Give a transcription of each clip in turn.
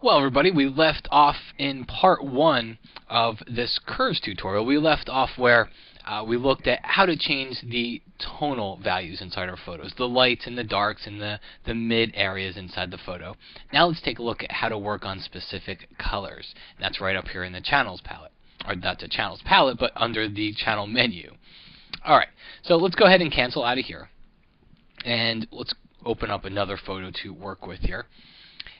Well, everybody, we left off in part one of this curves tutorial. We left off where we looked at how to change the tonal values inside our photos, the lights and the darks and the mid areas inside the photo. Now let's take a look at how to work on specific colors. And that's right up here in the channels palette. Or not the channels palette, but under the channel menu. Alright, so let's go ahead and cancel out of here. And let's open up another photo to work with here.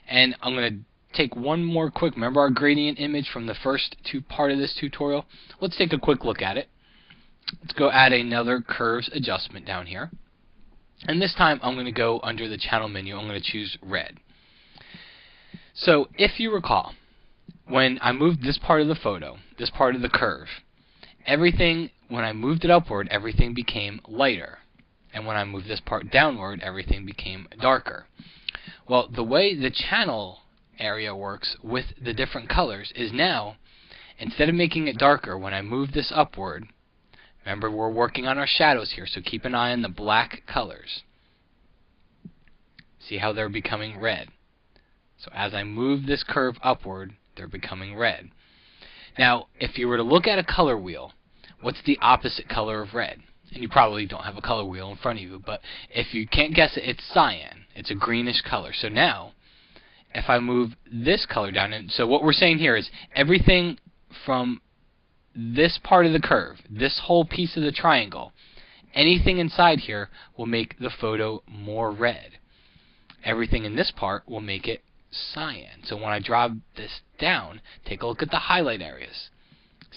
And I'm going to take one more quick, remember our gradient image from the first part of this tutorial? Let's take a quick look at it. Let's go add another curves adjustment down here. And this time I'm going to go under the channel menu. I'm going to choose red. So if you recall, when I moved this part of the photo, this part of the curve, everything, when I moved it upward, everything became lighter. And when I moved this part downward, everything became darker. Well, the way the channel area works with the different colors is now, instead of making it darker, when I move this upward, remember we're working on our shadows here, so keep an eye on the black colors. See how they're becoming red. So as I move this curve upward, they're becoming red. Now, if you were to look at a color wheel, what's the opposite color of red? And you probably don't have a color wheel in front of you, but if you can't guess it, it's cyan. It's a greenish color. So now, if I move this color down, and so what we're saying here is everything from this part of the curve, this whole piece of the triangle, anything inside here will make the photo more red. Everything in this part will make it cyan. So when I draw this down, take a look at the highlight areas.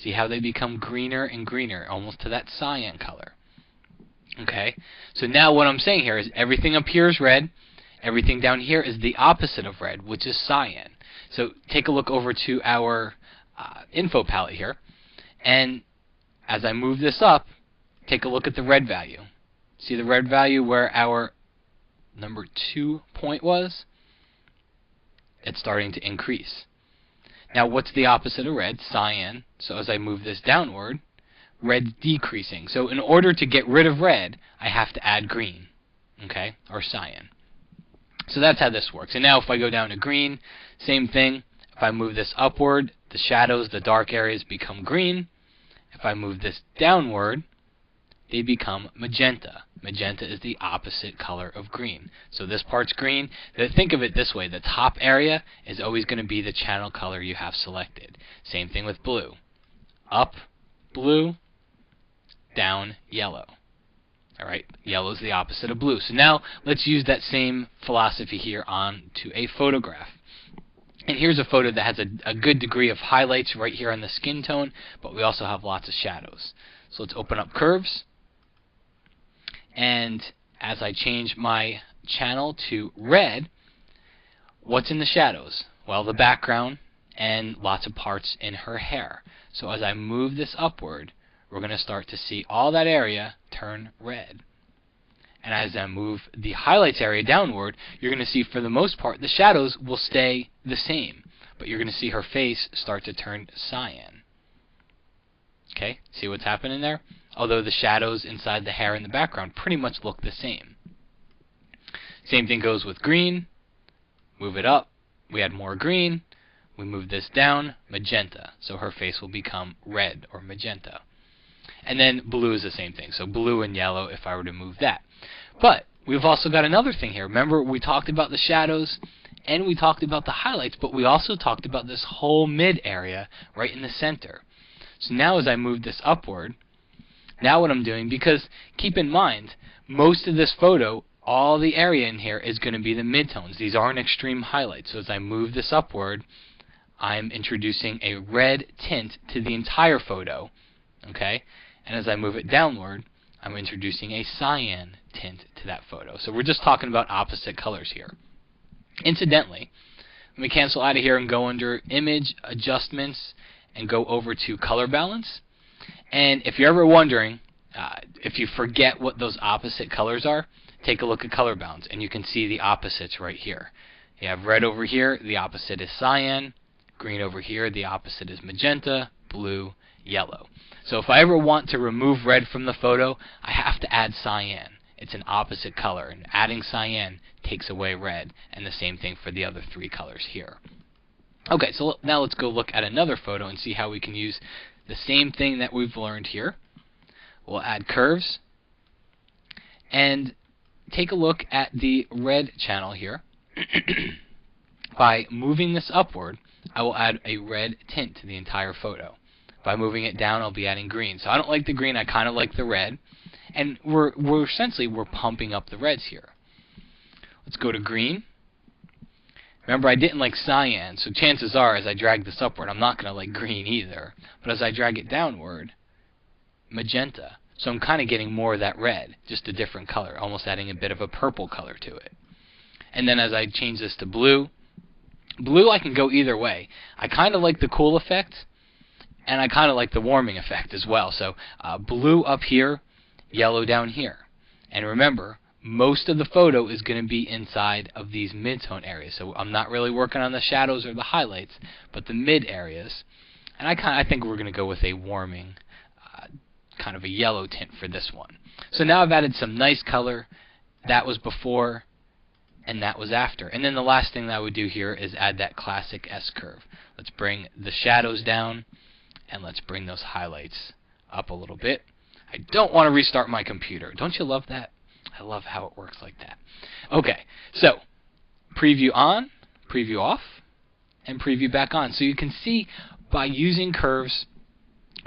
See how they become greener and greener, almost to that cyan color. Okay, so now what I'm saying here is everything up here is red, everything down here is the opposite of red, which is cyan. So take a look over to our info palette here, and as I move this up, take a look at the red value. See the red value where our number 2 point was? It's starting to increase. Now what's the opposite of red? Cyan. So as I move this downward, red's decreasing. So in order to get rid of red, I have to add green, okay, or cyan. So that's how this works. And now if I go down to green, same thing. If I move this upward, the shadows, the dark areas become green. If I move this downward, they become magenta. Magenta is the opposite color of green. So this part's green. Think of it this way. The top area is always going to be the channel color you have selected. Same thing with blue. Up, blue, down, yellow. Alright, yellow is the opposite of blue. So now let's use that same philosophy here on to a photograph. And here's a photo that has a good degree of highlights right here on the skin tone, but we also have lots of shadows. So let's open up curves. And as I change my channel to red, what's in the shadows? Well, the background and lots of parts in her hair. So as I move this upward, we're going to start to see all that area turn red. And as I move the highlights area downward, you're going to see for the most part the shadows will stay the same. But you're going to see her face start to turn cyan. Okay, see what's happening there? Although the shadows inside the hair in the background pretty much look the same. Same thing goes with green. Move it up, we add more green. We move this down, magenta. So her face will become red or magenta. And then blue is the same thing. So blue and yellow if I were to move that. But we've also got another thing here. Remember we talked about the shadows and we talked about the highlights, but we also talked about this whole mid area right in the center. So now as I move this upward, now what I'm doing, because keep in mind, most of this photo, all the area in here is going to be the midtones. These aren't extreme highlights. So as I move this upward, I'm introducing a red tint to the entire photo. Okay? And as I move it downward, I'm introducing a cyan tint to that photo. So we're just talking about opposite colors here. Incidentally, let me cancel out of here and go under Image, Adjustments, and go over to Color Balance. And if you're ever wondering, if you forget what those opposite colors are, take a look at Color Balance, and you can see the opposites right here. You have red over here, the opposite is cyan. Green over here, the opposite is magenta. Blue, yellow. So if I ever want to remove red from the photo, I have to add cyan. It's an opposite color, and adding cyan takes away red, and the same thing for the other three colors here. Okay, so now let's go look at another photo and see how we can use the same thing that we've learned here. We'll add curves and take a look at the red channel here. By moving this upward, I will add a red tint to the entire photo. By moving it down, I'll be adding green. So I don't like the green, I kind of like the red. And we're pumping up the reds here. Let's go to green. Remember, I didn't like cyan, so chances are as I drag this upward, I'm not going to like green either. But as I drag it downward, magenta. So I'm kind of getting more of that red, just a different color, almost adding a bit of a purple color to it. And then as I change this to blue, I can go either way. I kind of like the cool effect, and I kind of like the warming effect as well. So blue up here, yellow down here. And remember, most of the photo is going to be inside of these mid-tone areas. So I'm not really working on the shadows or the highlights, but the mid areas. And I think we're going to go with a warming, kind of a yellow tint for this one. So now I've added some nice color. That was before, and that was after. And then the last thing that I would do here is add that classic S-curve. Let's bring the shadows down, and let's bring those highlights up a little bit. I don't want to restart my computer. Don't you love that? I love how it works like that. Okay, so preview on, preview off, and preview back on. So you can see by using curves,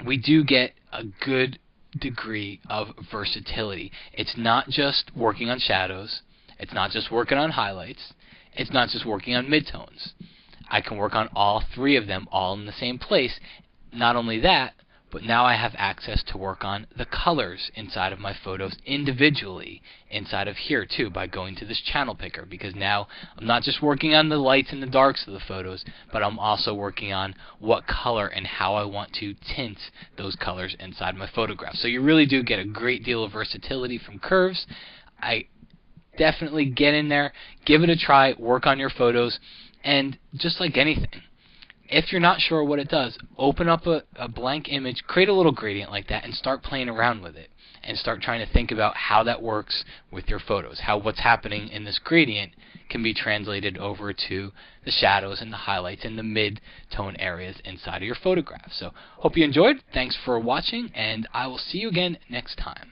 we do get a good degree of versatility. It's not just working on shadows. It's not just working on highlights. It's not just working on midtones. I can work on all three of them all in the same place. Not only that, but now I have access to work on the colors inside of my photos individually inside of here too by going to this channel picker, because now I'm not just working on the lights and the darks of the photos, but I'm also working on what color and how I want to tint those colors inside my photograph. So you really do get a great deal of versatility from curves. I definitely get in there, give it a try, work on your photos, and just like anything, if you're not sure what it does, open up a blank image, create a little gradient like that, and start playing around with it. And start trying to think about how that works with your photos. How what's happening in this gradient can be translated over to the shadows and the highlights and the mid-tone areas inside of your photograph. So, hope you enjoyed. Thanks for watching, and I will see you again next time.